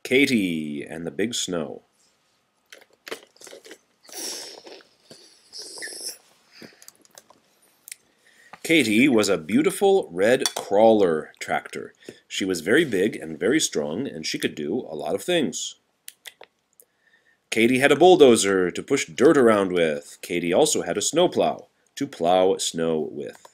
Katy and the Big Snow. Katy was a beautiful red crawler tractor. She was very big and very strong, and she could do a lot of things. Katy had a bulldozer to push dirt around with. Katy also had a snowplow to plow snow with.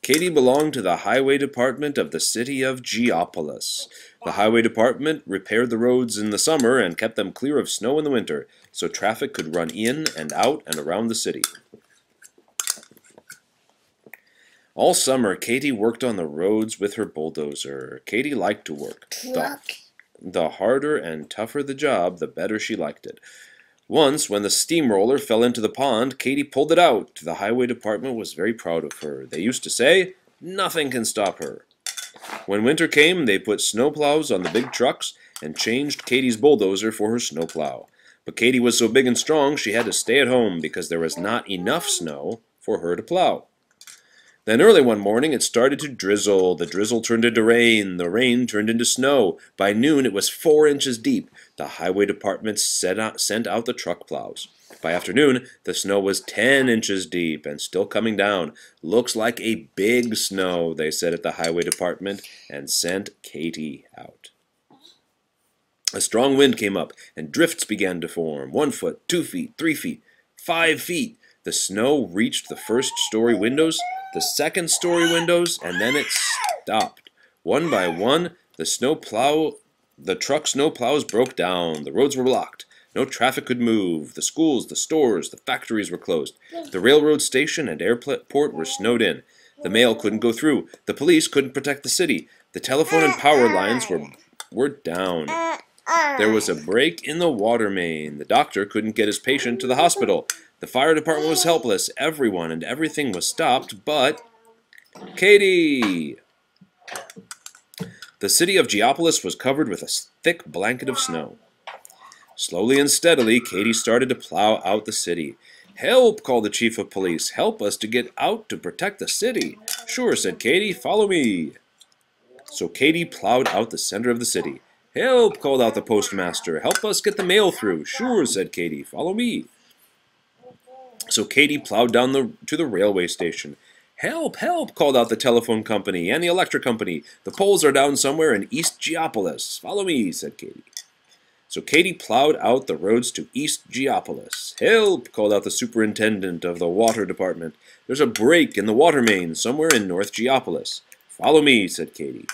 Katy belonged to the highway department of the city of Geopolis. The highway department repaired the roads in the summer and kept them clear of snow in the winter, so traffic could run in and out and around the city. All summer, Katy worked on the roads with her bulldozer. Katy liked to work. The harder and tougher the job, the better she liked it. Once, when the steamroller fell into the pond, Katy pulled it out. The highway department was very proud of her. They used to say, "Nothing can stop her." When winter came, they put snowplows on the big trucks and changed Katy's bulldozer for her snowplow. But Katy was so big and strong, she had to stay at home because there was not enough snow for her to plow. Then early one morning it started to drizzle. The drizzle turned into rain. The rain turned into snow. By noon it was 4 inches deep. The highway department sent out the truck plows. By afternoon the snow was 10 inches deep and still coming down. "Looks like a big snow," they said at the highway department, and sent Katy out. A strong wind came up and drifts began to form. 1 foot, 2 feet, 3 feet, 5 feet. The snow reached the first-story windows, the second-story windows, and then it stopped. One by one, the truck snow plows broke down. The roads were blocked. No traffic could move. The schools, the stores, the factories were closed. The railroad station and airport were snowed in. The mail couldn't go through. The police couldn't protect the city. The telephone and power lines were down. There was a break in the water main. The doctor couldn't get his patient to the hospital. The fire department was helpless. Everyone and everything was stopped but Katy. The city of Geopolis was covered with a thick blanket of snow. Slowly and steadily, Katy started to plow out the city. "Help!" called the chief of police. "Help us to get out to protect the city." "Sure," said Katy. "Follow me." So Katy plowed out the center of the city. "Help!" called out the postmaster. "Help us get the mail through." "Sure," said Katy. "Follow me." So Katy plowed down to the railway station. "Help! Help!" called out the telephone company and the electric company. "The poles are down somewhere in East Geopolis." "Follow me," said Katy. So Katy plowed out the roads to East Geopolis. "Help!" called out the superintendent of the water department. "There's a break in the water main somewhere in North Geopolis." "Follow me," said Katy.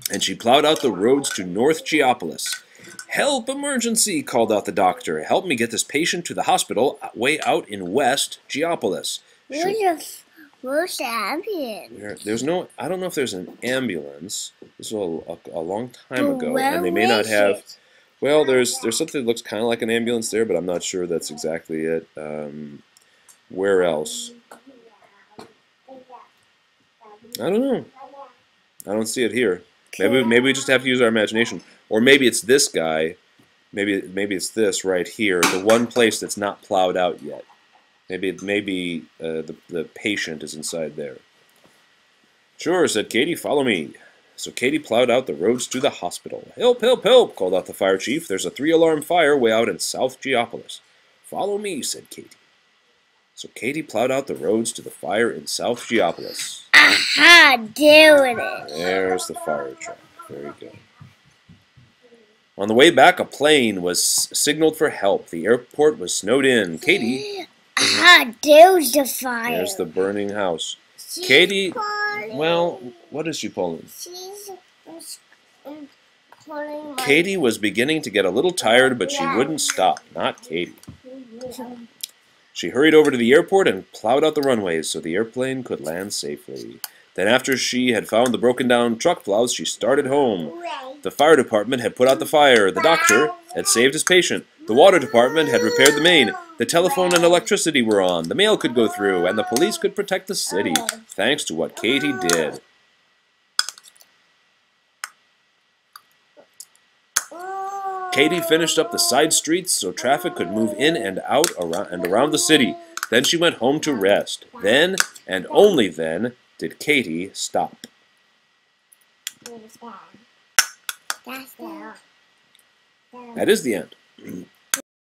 And she plowed out the roads to North Geopolis. "Help! Emergency!" called out the doctor. "Help me get this patient to the hospital way out in West Geopolis." Where's the ambulance? There's no. I don't know if there's an ambulance. This was a long time ago, and they may not have. Well, there's something that looks kind of like an ambulance there, but I'm not sure that's exactly it. Where else? I don't know. I don't see it here. Maybe we just have to use our imagination. Or maybe it's this guy. Maybe it's this right here. The one place that's not plowed out yet. Maybe the patient is inside there. "Sure," said Katy. "Follow me." So Katy plowed out the roads to the hospital. "Help! Help! Help!" called out the fire chief. "There's a 3-alarm fire way out in South Geopolis." "Follow me," said Katy. So Katy plowed out the roads to the fire in South Geopolis. Aha! Doing it. There's the fire truck. Very good. On the way back, a plane was signaled for help. The airport was snowed in. Katy... Aha! There's the fire. There's the burning house. She's Katy... pulling. Well, what is she pulling? She's pulling. Katy was beginning to get a little tired, but she wouldn't stop. Not Katy. She hurried over to the airport and plowed out the runways so the airplane could land safely. Then after she had found the broken down truck plows, she started home. The fire department had put out the fire. The doctor had saved his patient. The water department had repaired the main. The telephone and electricity were on. The mail could go through, and the police could protect the city, thanks to what Katy did. Katy finished up the side streets so traffic could move in and out around the city. Then she went home to rest. Then, and only then, did Katy stop. That's the That is the end.